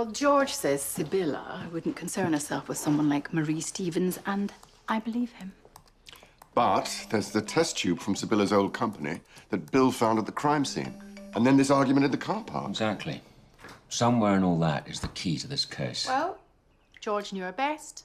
Well, George says Sibylla wouldn't concern herself with someone like Marie Stevens, and I believe him. But there's the test tube from Sibylla's old company that Bill found at the crime scene. And then this argument in the car park. Exactly. Somewhere in all that is the key to this case. Well, George knew her best,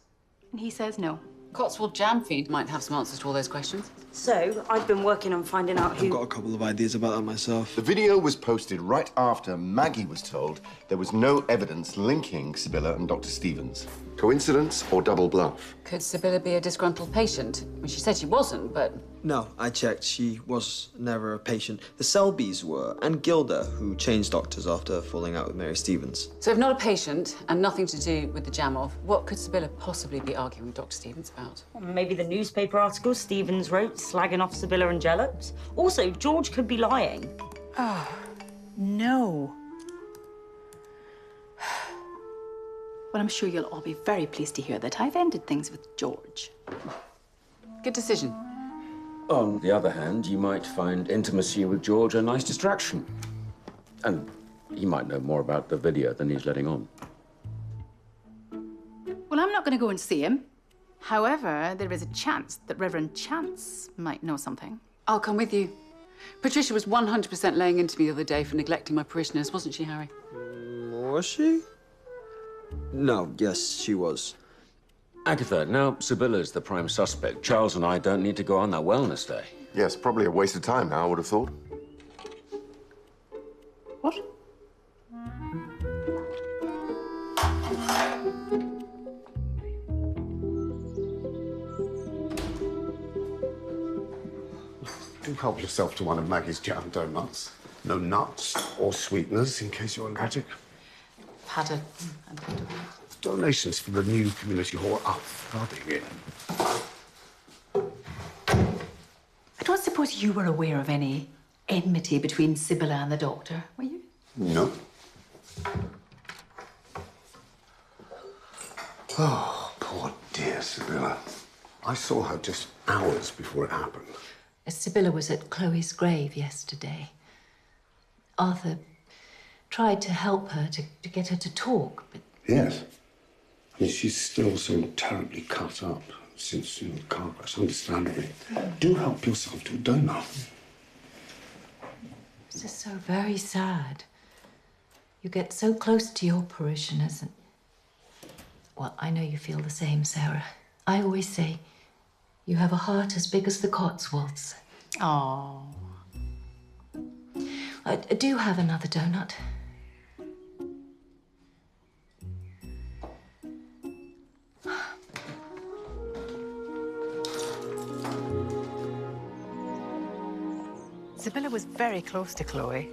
and he says no. Cotswold Jam Feed might have some answers to all those questions. So, I've been working on finding out who... I've got a couple of ideas about that myself. The video was posted right after Maggie was told there was no evidence linking Sibylla and Dr. Stevens. Coincidence or double bluff? Could Sibylla be a disgruntled patient? I mean, she said she wasn't, but... No, I checked. She was never a patient. The Selbys were, and Gilda, who changed doctors after falling out with Mary Stevens. So if not a patient and nothing to do with the Jam-Off, what could Sibylla possibly be arguing with Dr. Stevens about? Maybe the newspaper article Stevens wrote slagging off Sibylla and Jellos. Also, George could be lying. Oh, no. Well, I'm sure you'll all be very pleased to hear that I've ended things with George. Good decision. On the other hand, you might find intimacy with George a nice distraction. And he might know more about the video than he's letting on. Well, I'm not going to go and see him. However, there is a chance that Reverend Chance might know something. I'll come with you. Patricia was 100% laying into me the other day for neglecting my parishioners, wasn't she, Harry? Was she? No, yes, she was. Agatha, now Sibylla's the prime suspect. Charles and I don't need to go on that wellness day. Yes, probably a waste of time now, I would have thought. What? Do help yourself to one of Maggie's jam donuts. No nuts or sweeteners in case you're allergic. Had a... Donations for the new community hall are flooding in. I don't suppose you were aware of any enmity between Sibylla and the doctor, were you? No. Oh, poor dear Sibylla. I saw her just hours before it happened. Sibylla was at Chloe's grave yesterday. Arthur tried to help her, to get her to talk, but... Yes. I mean, she's still so terribly cut up since, the car crash, understandably. Do help yourself to a donut. This is so very sad. You get so close to your parishioners and... Well, I know you feel the same, Sarah. I always say, you have a heart as big as the Cotswolds. Oh. I do have another donut. Sibylla was very close to Chloe.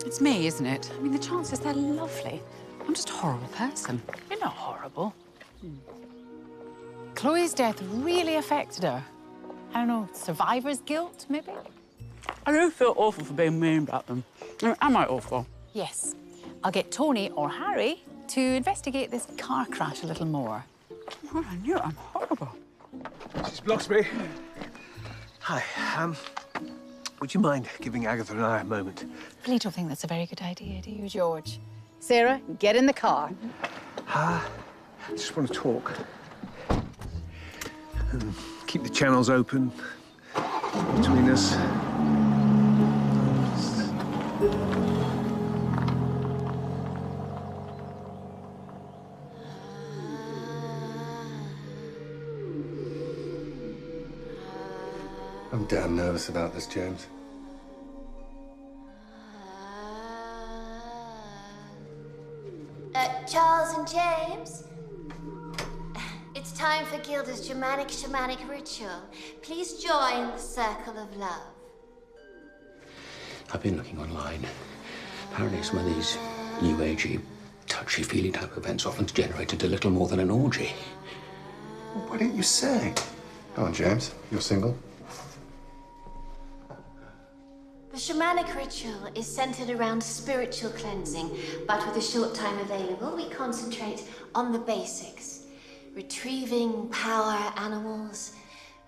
It's me, isn't it? I mean, the chances, they're lovely. I'm just a horrible person. You're not horrible. Chloe's death really affected her. I don't know, survivor's guilt, maybe? I do feel awful for being mean about them. Am I awful? Yes. I'll get Tony or Harry to investigate this car crash a little more. Oh, I knew it. I'm horrible. Mrs. Bloxbury. Hi. Would you mind giving Agatha and I a moment? I really don't think that's a very good idea, do you, George? Sarah, get in the car. I just want to talk. Keep the channels open between us. I'm damn nervous about this, James. Charles and James, it's time for Gilda's dramatic shamanic ritual. Please join the circle of love. I've been looking online. Apparently some of these new agey, touchy-feely type events often generated a little more than an orgy. Well, why didn't you say? Come on, James. You're single. The shamanic ritual is centered around spiritual cleansing, but with a short time available, we concentrate on the basics. Retrieving power animals,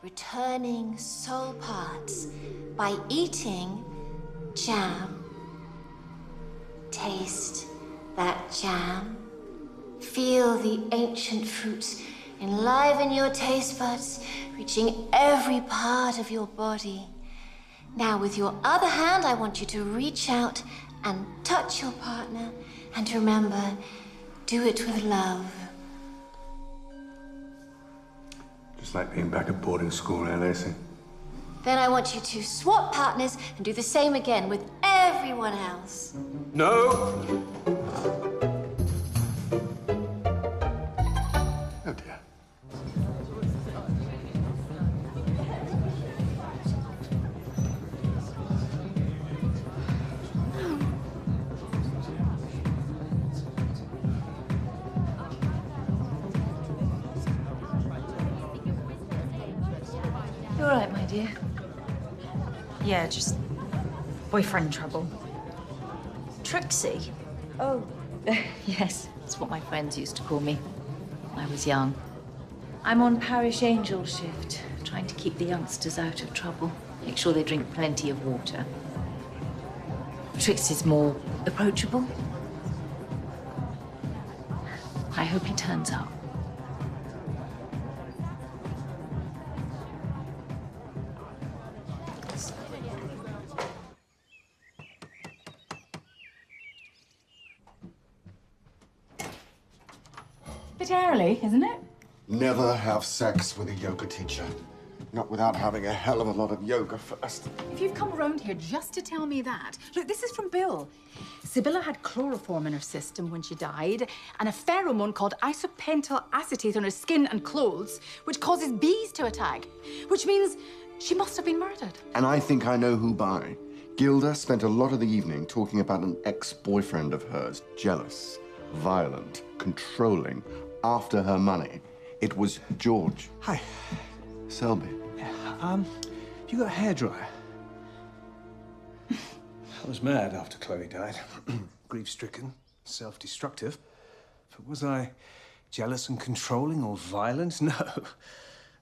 returning soul parts by eating jam. Taste that jam. Feel the ancient fruits enliven your taste buds, reaching every part of your body. Now, with your other hand, I want you to reach out and touch your partner. And remember, do it with love. Just like being back at boarding school, eh, Lacey? Then I want you to swap partners and do the same again with everyone else. No! Oh, dear. You all right, my dear? Yeah, just boyfriend trouble. Trixie? Oh, yes. That's what my friends used to call me when I was young. I'm on parish angel shift, trying to keep the youngsters out of trouble. Make sure they drink plenty of water. Trixie's more approachable. I hope he turns up. Bit early, isn't it? Never have sex with a yoga teacher. Not without having a hell of a lot of yoga first. If you've come around here just to tell me that. Look, this is from Bill. Sibylla had chloroform in her system when she died, and a pheromone called isopentyl acetate on her skin and clothes, which causes bees to attack. Which means she must have been murdered. And I think I know who by. Gilda spent a lot of the evening talking about an ex-boyfriend of hers. Jealous, violent, controlling, after her money. It was George. Hi. Selby. You got a hairdryer? I was mad after Chloe died. Grief-stricken, self-destructive. But was I jealous and controlling or violent? No.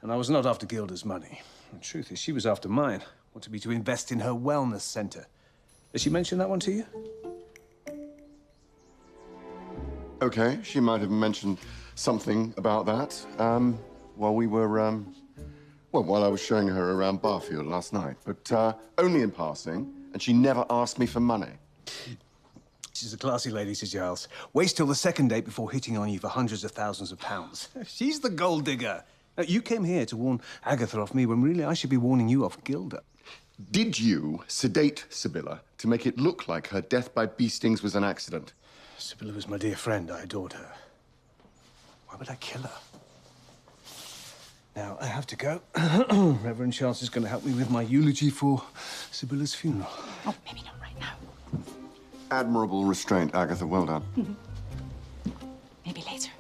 And I was not after Gilda's money. The truth is, she was after mine. Wanted me to invest in her wellness center. Did she mention that one to you? Okay, she might have mentioned something about that while we were, well, while I was showing her around Barfield last night, but only in passing, and she never asked me for money. She's a classy lady, Sir Giles. Waits till the second date before hitting on you for hundreds of thousands of pounds. She's the gold digger. Now, you came here to warn Agatha off me when really I should be warning you off Gilda. Did you sedate Sibylla to make it look like her death by bee stings was an accident? Sibylla was my dear friend. I adored her. Why would I kill her? Now, I have to go. Reverend Charles is going to help me with my eulogy for Sibylla's funeral. Oh, maybe not right now. Admirable restraint, Agatha. Well done. Maybe later.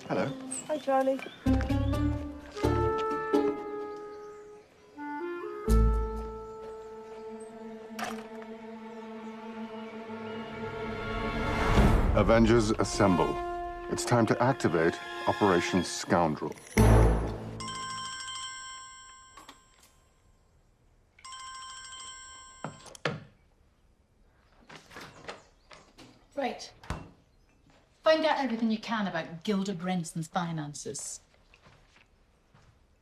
Hello. Hi, Charlie. Avengers assemble. It's time to activate Operation Scoundrel. Right. Find out everything you can about Gilda Brenson's finances.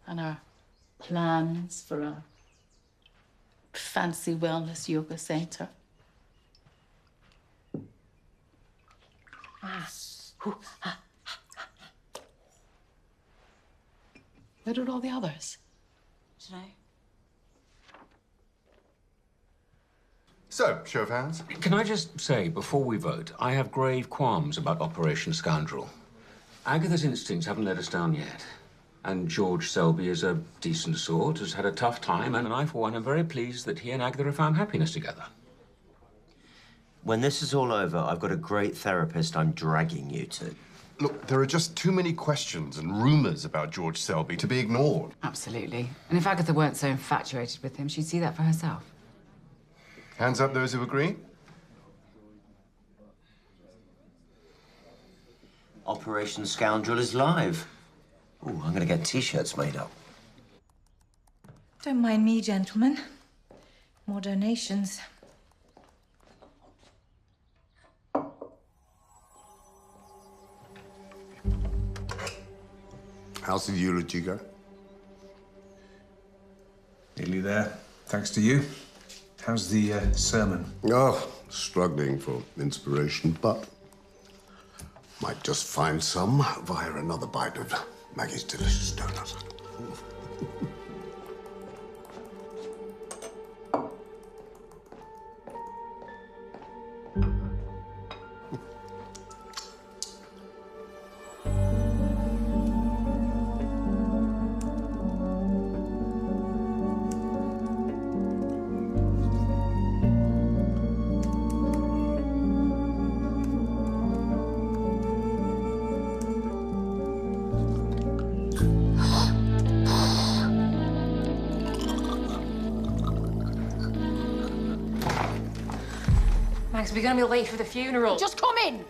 And our plans for a fancy wellness yoga center. Where did all the others? Dunno. So, show of hands. Can I just say, before we vote, I have grave qualms about Operation Scoundrel. Agatha's instincts haven't let us down yet. And George Selby is a decent sort, has had a tough time, and I, for one, am very pleased that he and Agatha have found happiness together. When this is all over, I've got a great therapist I'm dragging you to. Look, there are just too many questions and rumours about George Selby to be ignored. Absolutely. And if Agatha weren't so infatuated with him, she'd see that for herself. Hands up those who agree. Operation Scoundrel is live. Ooh, I'm gonna get T-shirts made up. Don't mind me, gentlemen. More donations. How's the eulogy go? Nearly there, thanks to you. How's the sermon? Oh, struggling for inspiration, but might just find some via another bite of Maggie's delicious donuts. Max, we're gonna be late for the funeral. Just come in!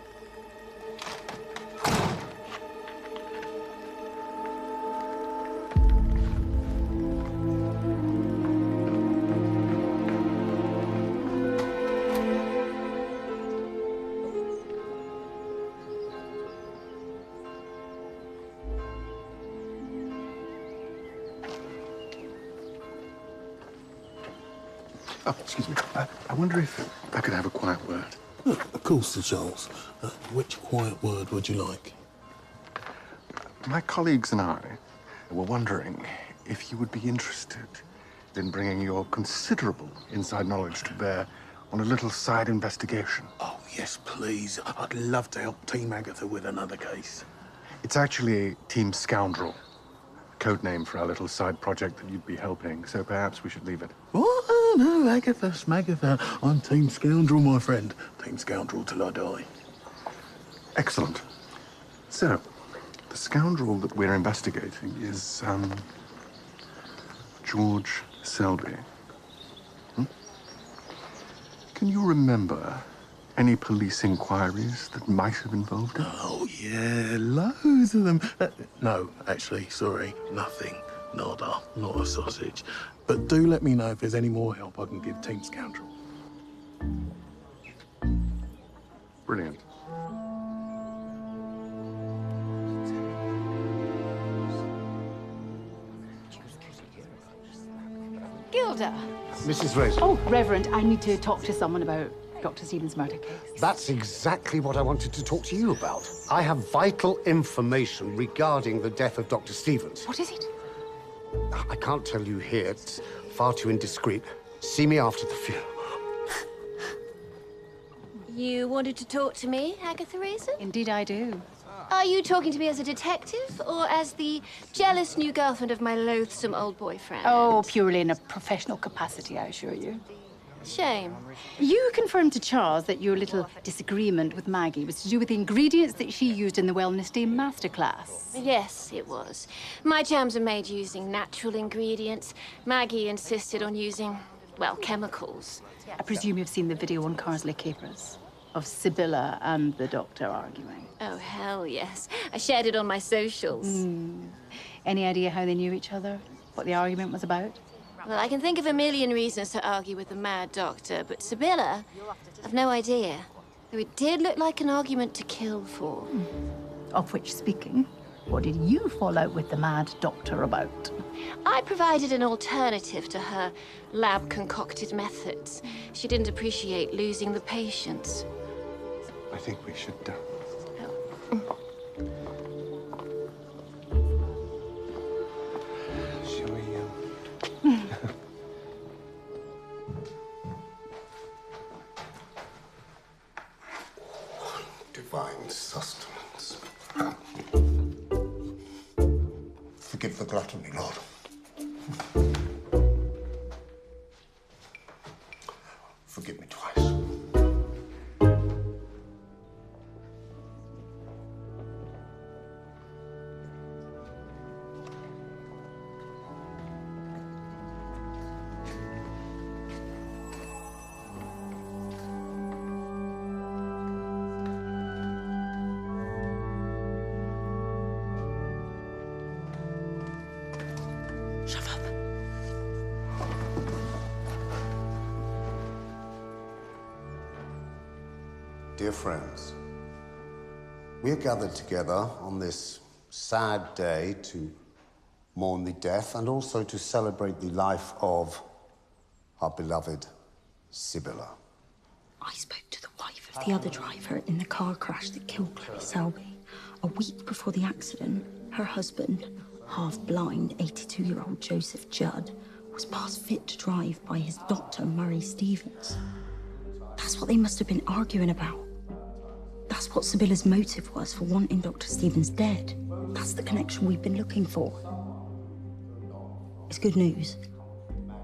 Oh, excuse me. I wonder if I could have a quiet word. Of course, Sir Charles. Which quiet word would you like? My colleagues and I were wondering if you would be interested in bringing your considerable inside knowledge to bear on a little side investigation. Oh, yes, please. I'd love to help Team Agatha with another case. It's actually Team Scoundrel, code name for our little side project that you'd be helping, so perhaps we should leave it. What? Oh, no, Agatha, Smagatha. I'm Team Scoundrel, my friend. Team Scoundrel till I die. Excellent. So, the scoundrel that we're investigating is, George Selby. Can you remember any police inquiries that might have involved him? Oh, yeah, loads of them. No, actually, sorry, nothing. Nada, not a sausage. But do let me know if there's any more help I can give Team Scoundrel. Brilliant. Gilda. Mrs. Raisin. Oh, Reverend, I need to talk to someone about Dr. Stevens' murder case. That's exactly what I wanted to talk to you about. I have vital information regarding the death of Dr. Stevens. What is it? I can't tell you here. It's far too indiscreet. See me after the funeral. You wanted to talk to me, Agatha Raisin? Indeed I do. Are you talking to me as a detective or as the jealous new girlfriend of my loathsome old boyfriend? Oh, purely in a professional capacity, I assure you. Shame. You confirmed to Charles that your little disagreement with Maggie was to do with the ingredients that she used in the Wellness Day masterclass. Yes, it was. My jams are made using natural ingredients. Maggie insisted on using, well, chemicals. I presume you've seen the video on Carsley Capers of Sibylla and the doctor arguing. Oh, hell yes. I shared it on my socials. Any idea how they knew each other? What the argument was about? Well, I can think of a million reasons to argue with the mad doctor, but Sibylla, I've no idea. Though it did look like an argument to kill for. Of which speaking, what did you fall out with the mad doctor about? I provided an alternative to her lab-concocted methods. She didn't appreciate losing the patients. I think we should, Shall we, Divine sustenance. Forgive gluttony, Lord. Forgive me twice. Shut up. Dear friends, we are gathered together on this sad day to mourn the death and also to celebrate the life of our beloved Sibylla. I spoke to the wife of the other driver in the car crash that killed Chloe Selby. A week before the accident, her husband, half-blind 82-year-old Joseph Judd, was passed fit to drive by his doctor, Murray Stevens. That's what they must have been arguing about. That's what Sibylla's motive was for wanting Dr. Stevens dead. That's the connection we've been looking for. It's good news.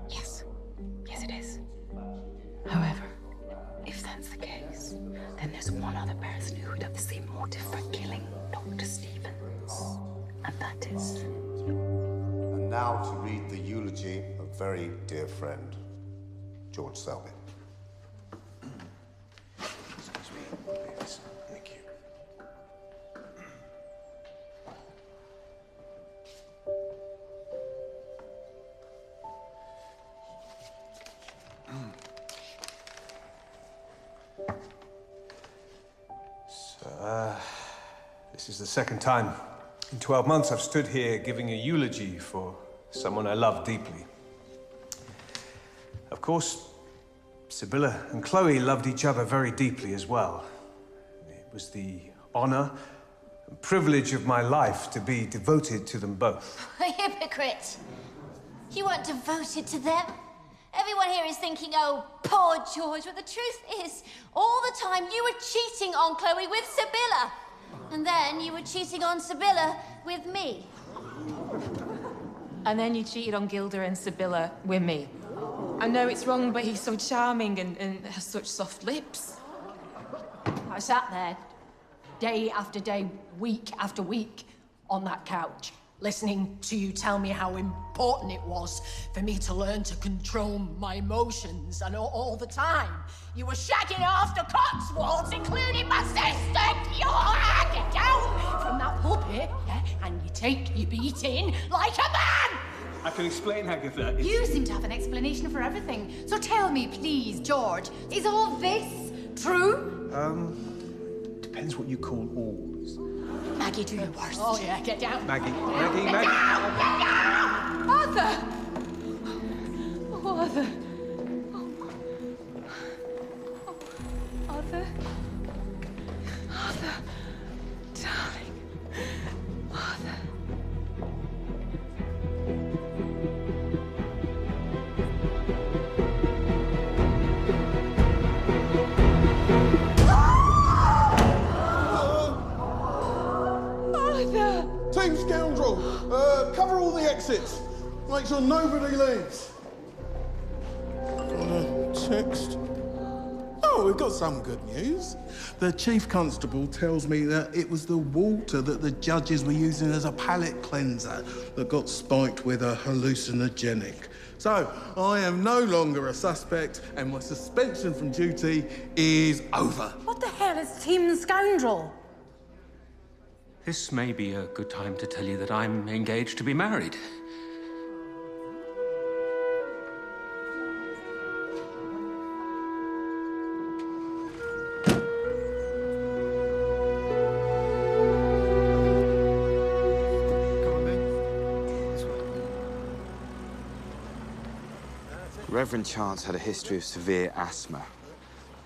Yes. Yes, it is. However, if that's the case, then there's one other person who would have the same motive for killing Dr. Stevens. And that is... And now to read the eulogy of a very dear friend, George Selby. Thank you. So, this is the second time in 12 months I've stood here giving a eulogy for someone I love deeply. Of course, Sibylla and Chloe loved each other very deeply as well. It was the honor and privilege of my life to be devoted to them both. A hypocrite. You weren't devoted to them. Everyone here is thinking, oh, poor George, but the truth is, all the time you were cheating on Chloe with Sibylla. And then you were cheating on Sibylla with me. And then you cheated on Gilda and Sibylla with me. I know it's wrong, but he's so charming and has such soft lips. I sat there, day after day, week after week, on that couch, listening to you tell me how important it was for me to learn to control my emotions, and all the time, you were shagging after Cotswolds, including my sister! Get down from that pulpit, yeah, and you take your beating like a man! I can explain, Agatha. You seem to have an explanation for everything. So tell me, please, George, is all this true? Depends what you call all. Maggie, do your worst. Oh, yeah, get down. Maggie, Get Maggie, down, Maggie. Get down! Arthur! Oh, Arthur. Oh. Arthur. Arthur. Darling. Arthur. Team Scoundrel, cover all the exits. Make sure nobody leaves. Got a text. Oh, we've got some good news. The Chief Constable tells me that it was the water that the judges were using as a palate cleanser that got spiked with a hallucinogenic. So, I am no longer a suspect, and my suspension from duty is over. What the hell is Team Scoundrel? This may be a good time to tell you that I'm engaged to be married. Reverend Chance had a history of severe asthma.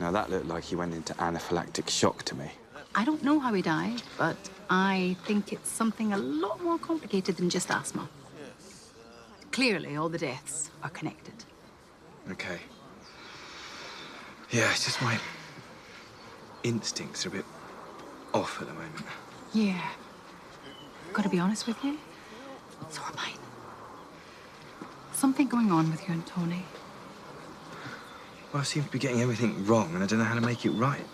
Now, that looked like he went into anaphylactic shock to me. I don't know how he died, but I think it's something a lot more complicated than just asthma. Clearly, all the deaths are connected. Okay. Yeah, it's just my instincts are a bit off at the moment. Yeah. Gotta be honest with you, so are mine. something going on with you and Tony? Well, I seem to be getting everything wrong, and I don't know how to make it right.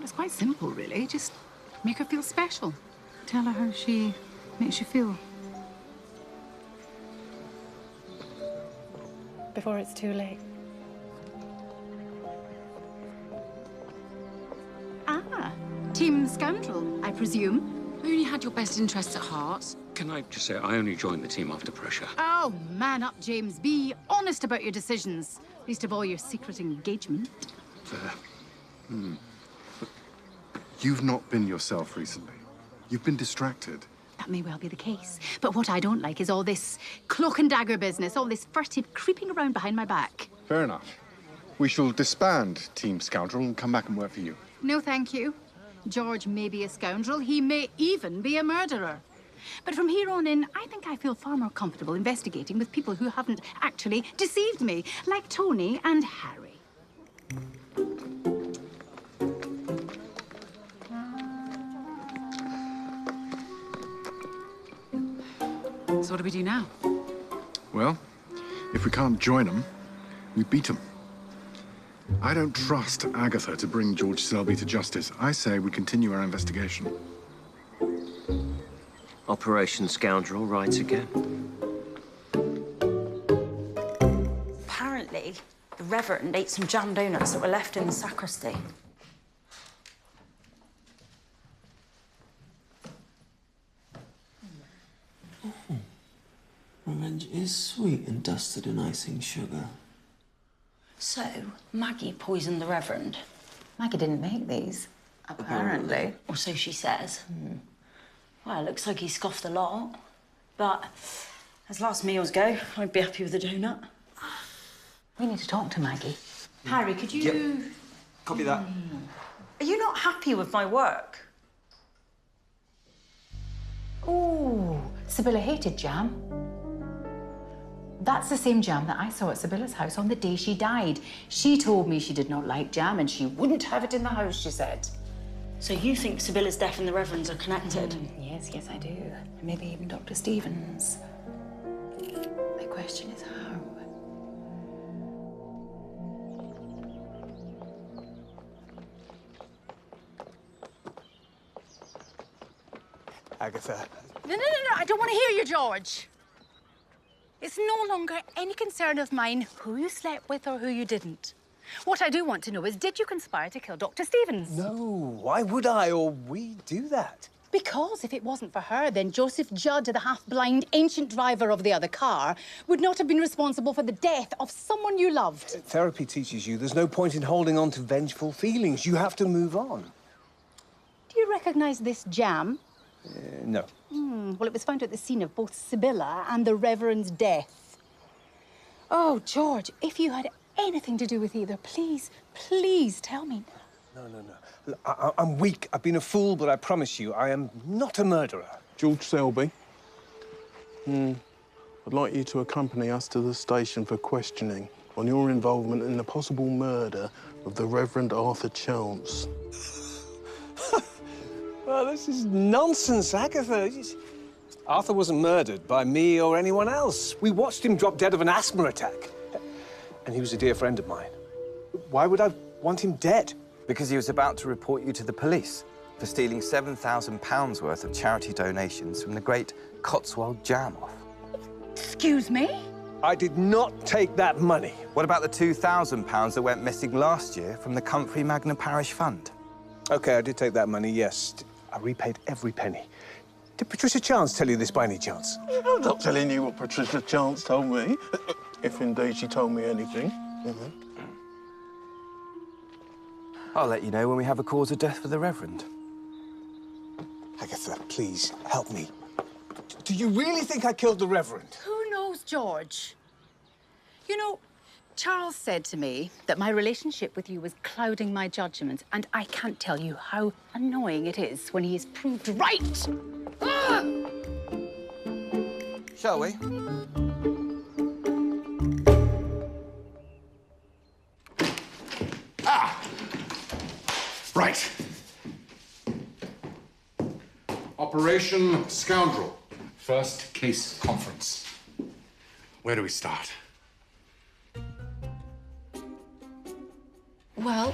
It's quite simple, really. Just make her feel special. Tell her how she makes you feel. Before it's too late. Ah, Team Scoundrel, I presume. I only had your best interests at heart. Can I just say, I only joined the team after pressure. Oh, man up, James. Be honest about your decisions. Least of all, your secret engagement. You've not been yourself recently. You've been distracted. That may well be the case. But what I don't like is all this cloak and dagger business, all this furtive creeping around behind my back. Fair enough. We shall disband Team Scoundrel and come back and work for you. No, thank you. George may be a scoundrel. He may even be a murderer. But from here on in, I think I feel far more comfortable investigating with people who haven't actually deceived me, like Tony and Harry. So what do we do now? Well, if we can't join them, we beat them. I don't trust Agatha to bring George Selby to justice. I say we continue our investigation. Operation Scoundrel rides again. Apparently, the Reverend ate some jam donuts that were left in the sacristy. Revenge is sweet and dusted in icing sugar. So, Maggie poisoned the Reverend. Maggie didn't make these. Apparently. Or so she says. Well, it looks like he scoffed a lot. But as last meals go, I'd be happy with a donut. We need to talk to Maggie. Harry, could you... Yep. Copy that. Are you not happy with my work? Ooh, Sibylla hated jam. That's the same jam that I saw at Sibylla's house on the day she died. She told me she did not like jam and she wouldn't have it in the house, she said. So you think Sibylla's death and the Reverends are connected? Yes, yes, I do. And maybe even Dr. Stevens. My question is how? Agatha. No, I don't want to hear you, George. It's no longer any concern of mine who you slept with or who you didn't. What I do want to know is, did you conspire to kill Dr. Stevens? No, why would I or we do that? Because if it wasn't for her, then Joseph Judd, the half-blind ancient driver of the other car, would not have been responsible for the death of someone you loved. Therapy teaches you there's no point in holding on to vengeful feelings. You have to move on. Do you recognize this jam? No. Well, it was found at the scene of both Sibylla and the Reverend's death. Oh, George, if you had anything to do with either, please, please tell me. No. Look, I'm weak. I've been a fool, but I promise you, I am not a murderer. George Selby. I'd like you to accompany us to the station for questioning on your involvement in the possible murder of the Reverend Arthur Chance. Well, this is nonsense, Agatha. Arthur wasn't murdered by me or anyone else. We watched him drop dead of an asthma attack. And he was a dear friend of mine. Why would I want him dead? Because he was about to report you to the police for stealing £7,000 worth of charity donations from the great Cotswold Jam-Off. Excuse me? I did not take that money. What about the £2,000 that went missing last year from the Comfrey Magna Parish Fund? OK, I did take that money, yes. I repaid every penny. Did Patricia Chance tell you this by any chance? I'm not telling you what Patricia Chance told me, if indeed she told me anything. I'll let you know when we have a cause of death for the Reverend. Agatha, please, help me. Do you really think I killed the Reverend? Who knows, George? You know, Charles said to me that my relationship with you was clouding my judgment, and I can't tell you how annoying it is when he is proved right. Ah! Shall we? Right. Operation Scoundrel. First case conference. Where do we start? Well,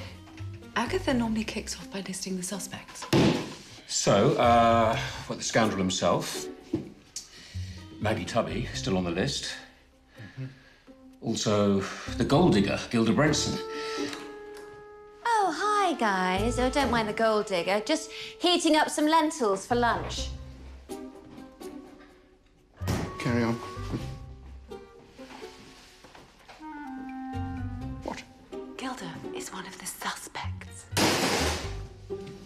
Agatha normally kicks off by listing the suspects. So, well, the scoundrel himself, Maggie Tubby, still on the list. Also, the gold digger, Gilda Brenson. Oh, hi, guys. Oh, don't mind the gold digger. Just heating up some lentils for lunch. Carry on. Gilda is one of the suspects.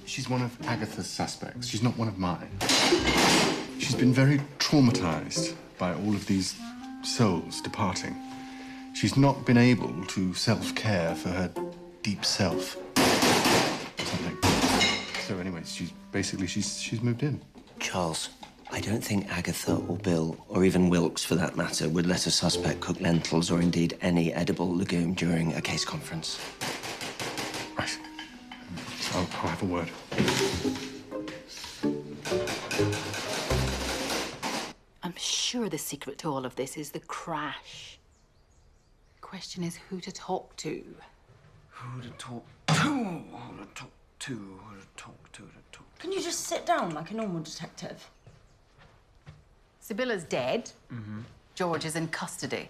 She's one of Agatha's suspects. She's not one of mine. She's been very traumatized by all of these souls departing. She's not been able to self-care for her deep self. Or something. So anyways, she's moved in. Charles, I don't think Agatha or Bill, or even Wilkes for that matter, would let a suspect cook lentils or indeed any edible legume during a case conference. Right. I'll have a word. I'm sure the secret to all of this is the crash. The question is who to talk to. Who to talk to? Who to talk to? Who to talk to? Can you just sit down like a normal detective? Sybilla's dead. George is in custody.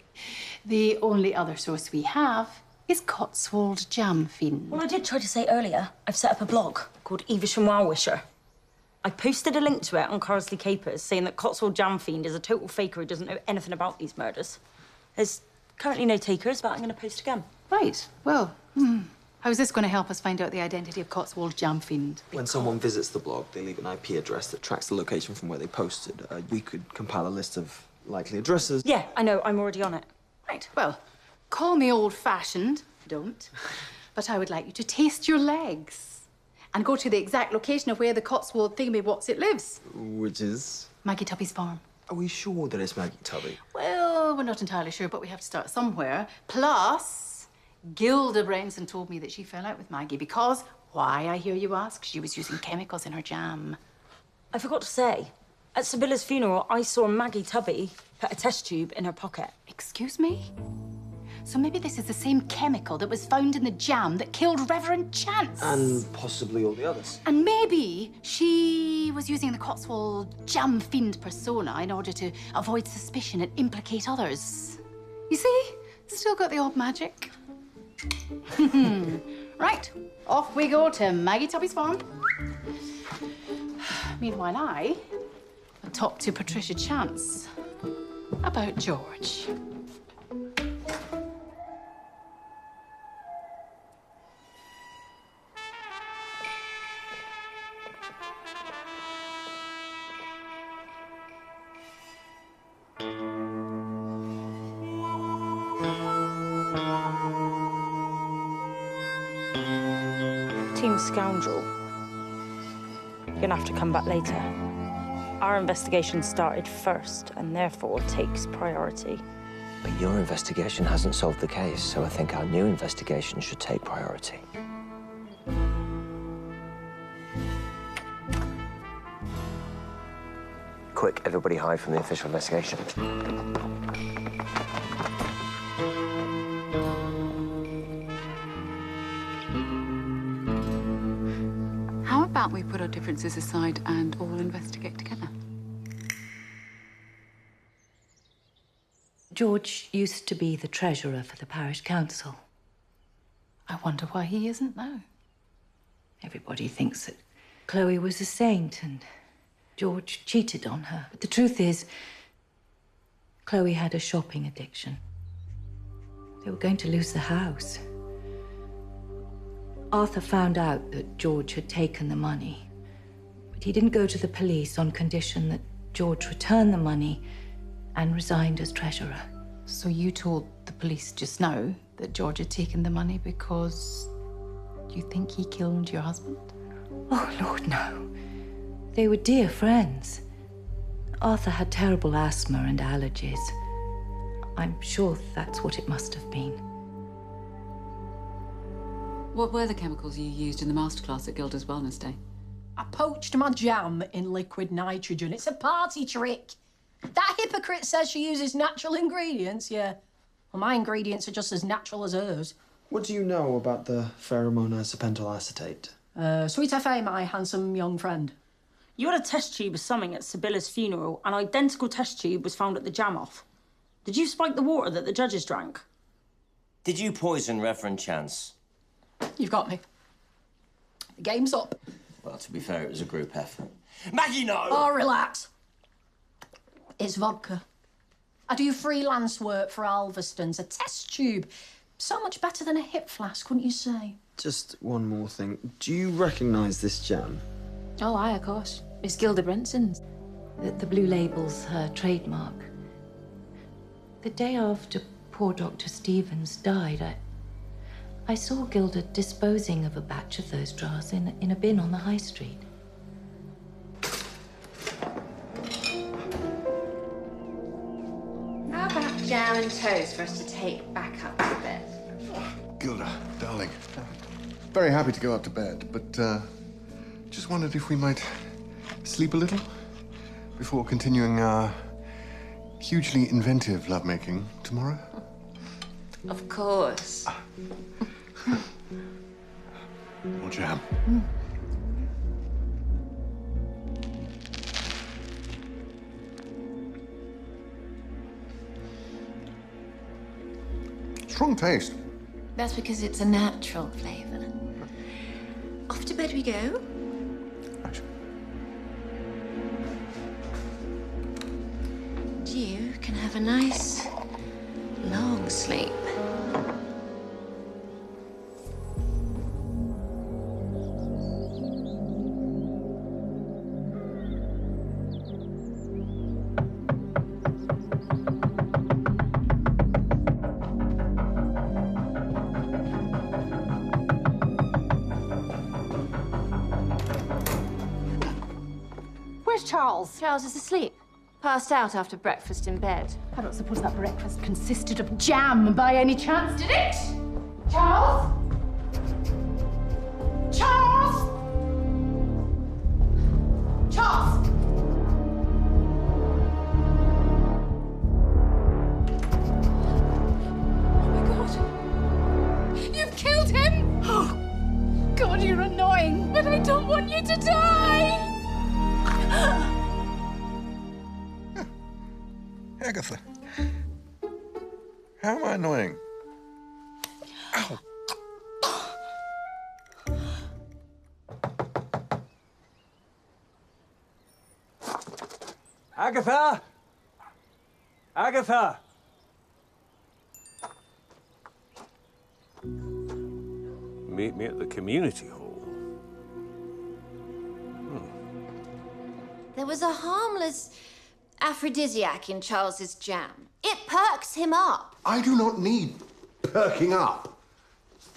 The only other source we have is Cotswold Jam Fiend. Well, I did try to say earlier, I've set up a blog called Evesham Wildwisher. I posted a link to it on Carsley Capers saying that Cotswold Jam Fiend is a total faker who doesn't know anything about these murders. There's currently no takers, but I'm going to post again. Right. Well, how's this going to help us find out the identity of Cotswold Jam Fiend? When someone visits the blog, they leave an IP address that tracks the location from where they posted. We could compile a list of likely addresses. Yeah, I know. I'm already on it. Right. Well, call me old-fashioned. Don't. But I would like you to taste your legs and go to the exact location of where the Cotswold thingamywhatsit lives. Which is? Maggie Tubby's farm. Are we sure that it's Maggie Tubby? Well, we're not entirely sure, but we have to start somewhere. Plus, Gilda Brenson told me that she fell out with Maggie because, why, I hear you ask, she was using chemicals in her jam. I forgot to say, at Sybilla's funeral, I saw Maggie Tubby put a test tube in her pocket. Excuse me? So maybe this is the same chemical that was found in the jam that killed Reverend Chance. And possibly all the others. And maybe she was using the Cotswold Jam Fiend persona in order to avoid suspicion and implicate others. You see? Still got the old magic. Right, off we go to Maggie Tubby's farm. Meanwhile, I will talk to Patricia Chance about George. Team Scoundrel. You're gonna have to come back later. Our investigation started first and therefore takes priority. But your investigation hasn't solved the case, so I think our new investigation should take priority. Quick, everybody hide from the official investigation. How about we put our differences aside and all investigate together? George used to be the treasurer for the parish council. I wonder why he isn't now. Everybody thinks that Chloe was a saint and George cheated on her. But the truth is, Chloe had a shopping addiction. They were going to lose the house. Arthur found out that George had taken the money, but he didn't go to the police on condition that George return the money and resigned as treasurer. So you told the police just now that George had taken the money because you think he killed your husband? Oh, Lord, no. They were dear friends. Arthur had terrible asthma and allergies. I'm sure that's what it must have been. What were the chemicals you used in the masterclass at Gilda's Wellness Day? I poached my jam in liquid nitrogen. It's a party trick. That hypocrite says she uses natural ingredients, yeah. Well, my ingredients are just as natural as hers. What do you know about the pheromone isopentyl acetate? Sweet FA, my handsome young friend. You had a test tube of something at Sybilla's funeral. An identical test tube was found at the Jam-Off. Did you spike the water that the judges drank? Did you poison Reverend Chance? You've got me. The game's up. Well, to be fair, it was a group effort. Maggie, no! Oh, relax. It's vodka. I do freelance work for Alverston's, a test tube. So much better than a hip flask, wouldn't you say? Just one more thing. Do you recognise this jam? Oh, aye, of course. It's Gilda Brenson's. The blue label's her trademark. The day after poor Dr. Stevens died, I saw Gilda disposing of a batch of those jars in a bin on the high street. How about jam and toast for us to take back up to bed? Gilda, darling. Very happy to go up to bed, but just wondered if we might sleep a little before continuing our hugely inventive lovemaking tomorrow. Of course. More jam. Strong taste. That's because it's a natural flavour. Off to bed we go. And you can have a nice, long sleep. Where's Charles? Charles is asleep. Passed out after breakfast in bed. I don't suppose that breakfast consisted of jam by any chance, did it? Charles? Charles? Charles? Oh my God. You've killed him? Oh, God, you're annoying, but I don't want you to die. Agatha, how am I annoying? Ow. Agatha! Agatha! Meet me at the community hall. There was a harmless aphrodisiac in Charles's jam. It perks him up. I do not need perking up.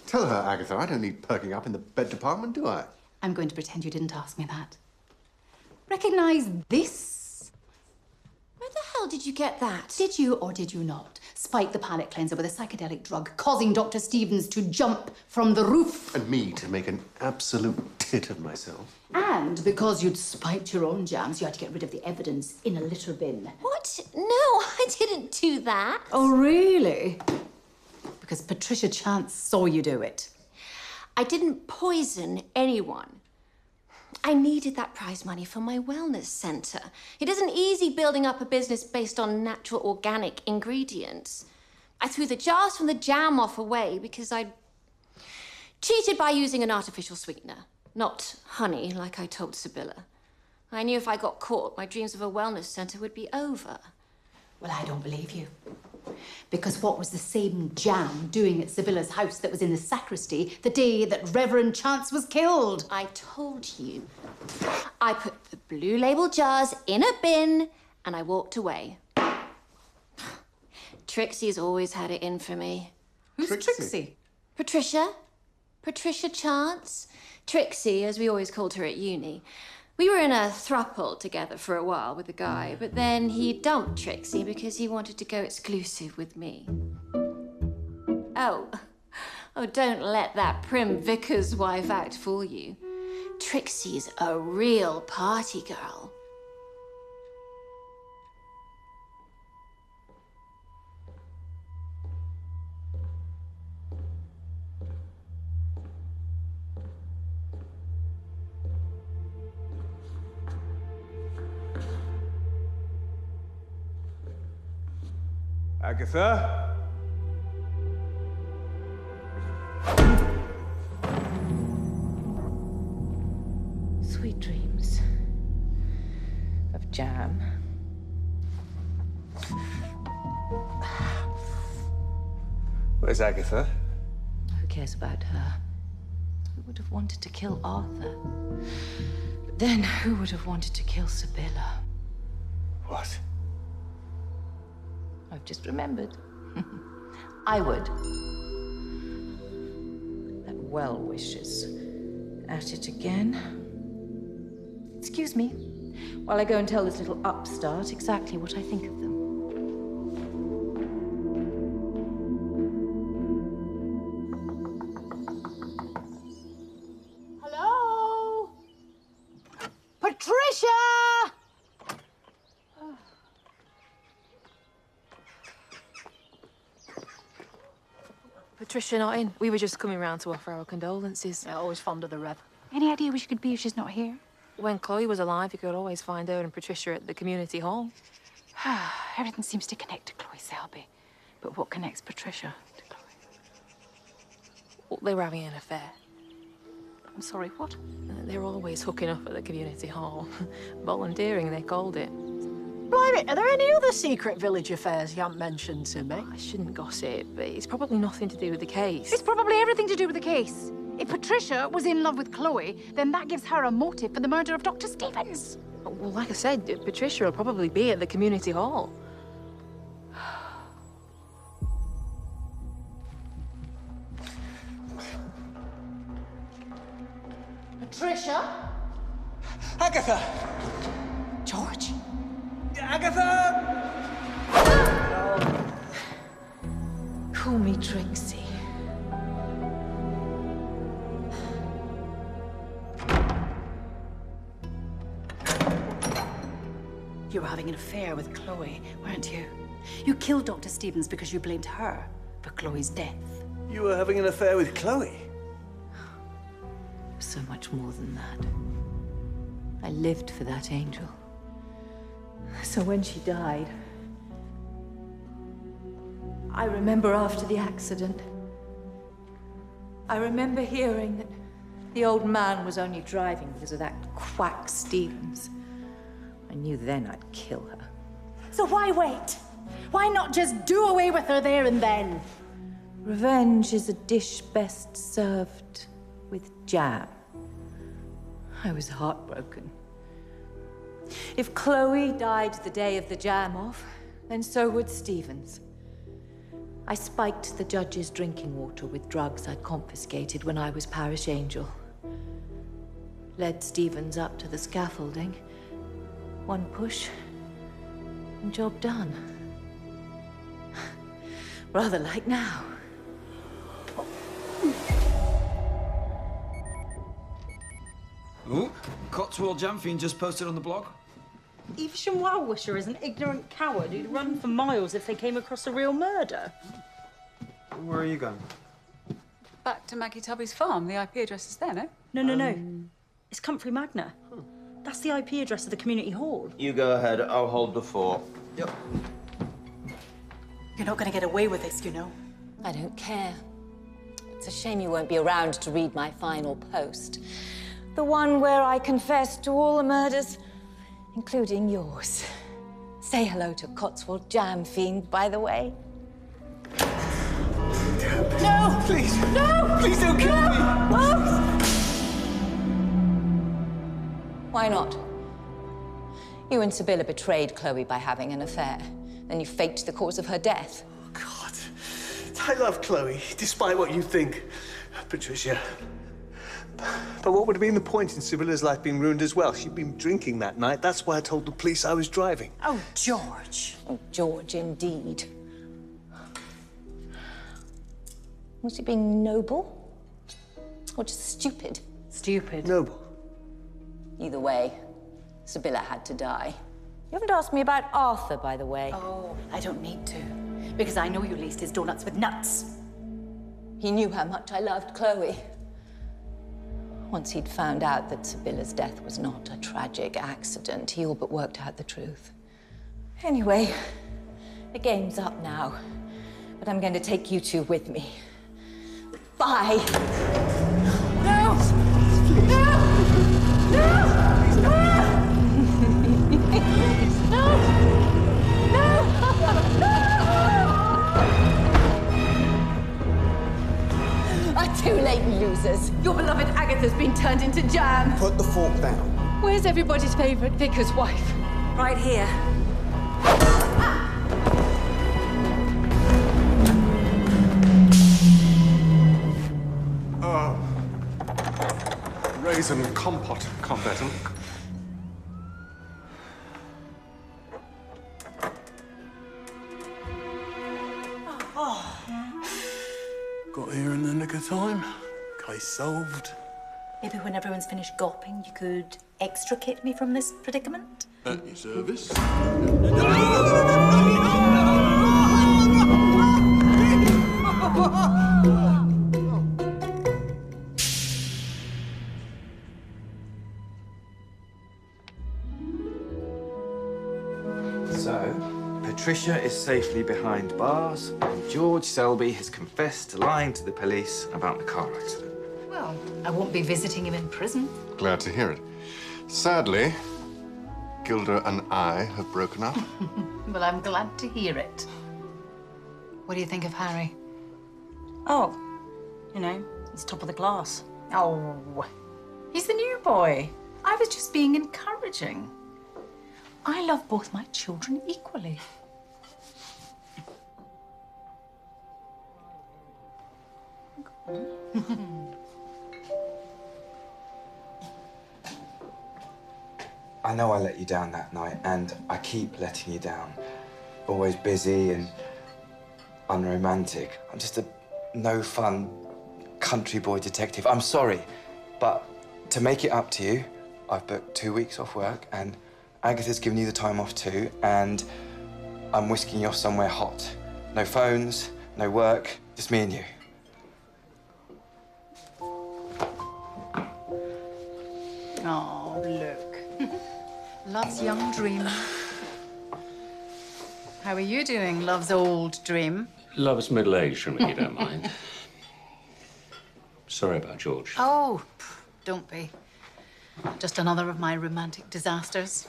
Tell her, Agatha, I don't need perking up in the bed department, do I? I'm going to pretend you didn't ask me that. Recognize this? Where the hell did you get that? Did you or did you not spike the palate cleanser with a psychedelic drug, causing Dr. Stevens to jump from the roof? And me to make an absolute tit of myself. And because you'd spiked your own jams, you had to get rid of the evidence in a litter bin. What? No, I didn't do that. Oh, really? Because Patricia Chance saw you do it. I didn't poison anyone. I needed that prize money for my wellness centre. It isn't easy building up a business based on natural organic ingredients. I threw the jars from the Jam-Off away because I'd cheated by using an artificial sweetener, not honey like I told Sybilla. I knew if I got caught, my dreams of a wellness centre would be over. Well, I don't believe you. Because what was the same jam doing at Sybilla's house that was in the sacristy the day that Reverend Chance was killed? I told you. I put the blue label jars in a bin and I walked away. Trixie's always had it in for me. Who's Trixie? Patricia. Patricia Chance. Trixie, as we always called her at uni. We were in a throuple together for a while with a guy, but then he dumped Trixie because he wanted to go exclusive with me. Oh, don't let that prim vicar's wife act fool you. Trixie's a real party girl. Agatha? Sweet dreams of jam. Where's Agatha? Who cares about her? Who would have wanted to kill Arthur? But then who would have wanted to kill Sibylla? What? I've just remembered. I would. That well wishes. At it again. Excuse me, while I go and tell this little upstart exactly what I think of them. Hello? Patricia! Patricia not in. We were just coming round to offer our condolences. Yeah, always fond of the Rev. Any idea where she could be if she's not here? When Chloe was alive, you could always find her and Patricia at the community hall. Everything seems to connect to Chloe Selby. But what connects Patricia to Chloe? Well, they were having an affair. I'm sorry, what? They're always hooking up at the community hall. Volunteering, they called it. Blimey, are there any other secret village affairs you haven't mentioned to me? I shouldn't gossip, but it's probably nothing to do with the case. It's probably everything to do with the case. If Patricia was in love with Chloe, then that gives her a motive for the murder of Dr. Stevens. Well, like I said, Patricia will probably be at the community hall. Patricia? Agatha! George? Agatha! Call me Trixie. You were having an affair with Chloe, weren't you? You killed Dr. Stevens because you blamed her for Chloe's death. You were having an affair with Chloe? So much more than that. I lived for that angel. So when she died, I remember after the accident, I remember hearing that the old man was only driving because of that quack Stevens. I knew then I'd kill her. So why wait? Why not just do away with her there and then? Revenge is a dish best served with jam. I was heartbroken. If Chloe died the day of the jam-off, then so would Stevens. I spiked the judge's drinking water with drugs I'd confiscated when I was parish angel. Led Stevens up to the scaffolding. One push, and job done. Rather like now. Oh, Cotswold Jam Fiend just posted on the blog. Evesham Well-Wisher is an ignorant coward who'd run for miles if they came across a real murder. Where are you going? Back to Maggie Tubby's farm. The IP address is there, no? No. It's Comfrey Magna. That's the IP address of the community hall. You go ahead, I'll hold the fort. Yep. You're not going to get away with this, you know. I don't care. It's a shame you won't be around to read my final post. The one where I confess to all the murders, including yours. Say hello to Cotswold Jam Fiend, by the way. No! Please! No! Please don't kill me! No! Why not? You and Sibylla betrayed Chloe by having an affair. Then you faked the cause of her death. Oh, God. I love Chloe, despite what you think, Patricia. But what would have been the point in Sibylla's life being ruined as well? She'd been drinking that night. That's why I told the police I was driving. Oh, George. Oh, George, indeed. Was he being noble? Or just stupid? Stupid. Noble. Either way, Sibylla had to die. You haven't asked me about Arthur, by the way. Oh, I don't need to. Because I know you laced his donuts with nuts. He knew how much I loved Chloe. Once he'd found out that Sibylla's death was not a tragic accident, he all but worked out the truth. Anyway, The game's up now, but I'm going to take you two with me. Bye. No! No! No! Too late, losers. Your beloved Agatha's been turned into jam. Put the fork down. Where's everybody's favourite vicar's wife? Right here. Raisin compote, combatant. Got here in the nick of time. Case solved. Maybe when everyone's finished gawping, you could extricate me from this predicament? At your service. So, Patricia is safely behind bars, and George Selby has confessed to lying to the police about the car accident. Well, I won't be visiting him in prison. Glad to hear it. Sadly, Gilda and I have broken up. Well, I'm glad to hear it. What do you think of Harry? Oh, you know, he's top of the class. Oh, he's the new boy. I was just being encouraging. I love both my children equally. I know I let you down that night, and I keep letting you down. Always busy and unromantic. I'm just a no-fun country boy detective. I'm sorry, but to make it up to you, I've booked 2 weeks off work, and Agatha's given you the time off too, and I'm whisking you off somewhere hot. No phones, no work, just me and you. Oh, look. Love's young dream. How are you doing, Love's old dream? Love's middle-aged from me, you don't mind. Sorry about George. Oh, don't be. Just another of my romantic disasters.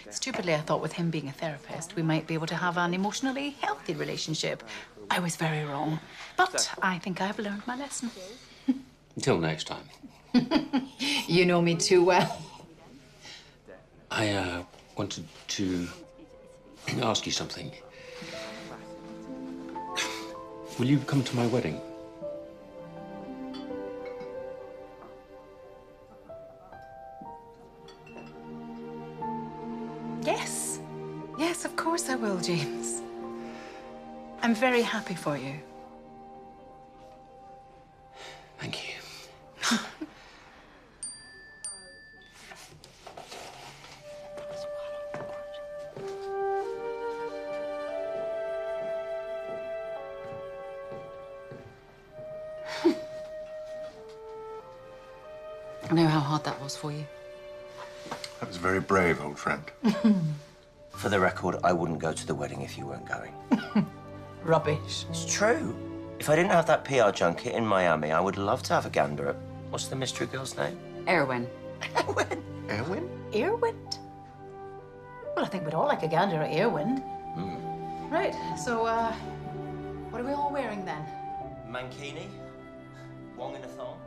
Stupidly, I thought with him being a therapist, we might be able to have an emotionally healthy relationship. I was very wrong. But I think I've learned my lesson. Until next time. You know me too well. I wanted to ask you something. Will you come to my wedding? Yes. Yes, of course I will, James. I'm very happy for you. Thank you. I know how hard that was for you. That was very brave, old friend. For the record, I wouldn't go to the wedding if you weren't going. Rubbish. It's true. If I didn't have that PR junket in Miami, I would love to have a gander at... What's the mystery girl's name? Erwin. Erwin? Earwind? Well, I think we'd all like a gander at Earwind. Right, so, what are we all wearing then? Mankini? Wong in a thong?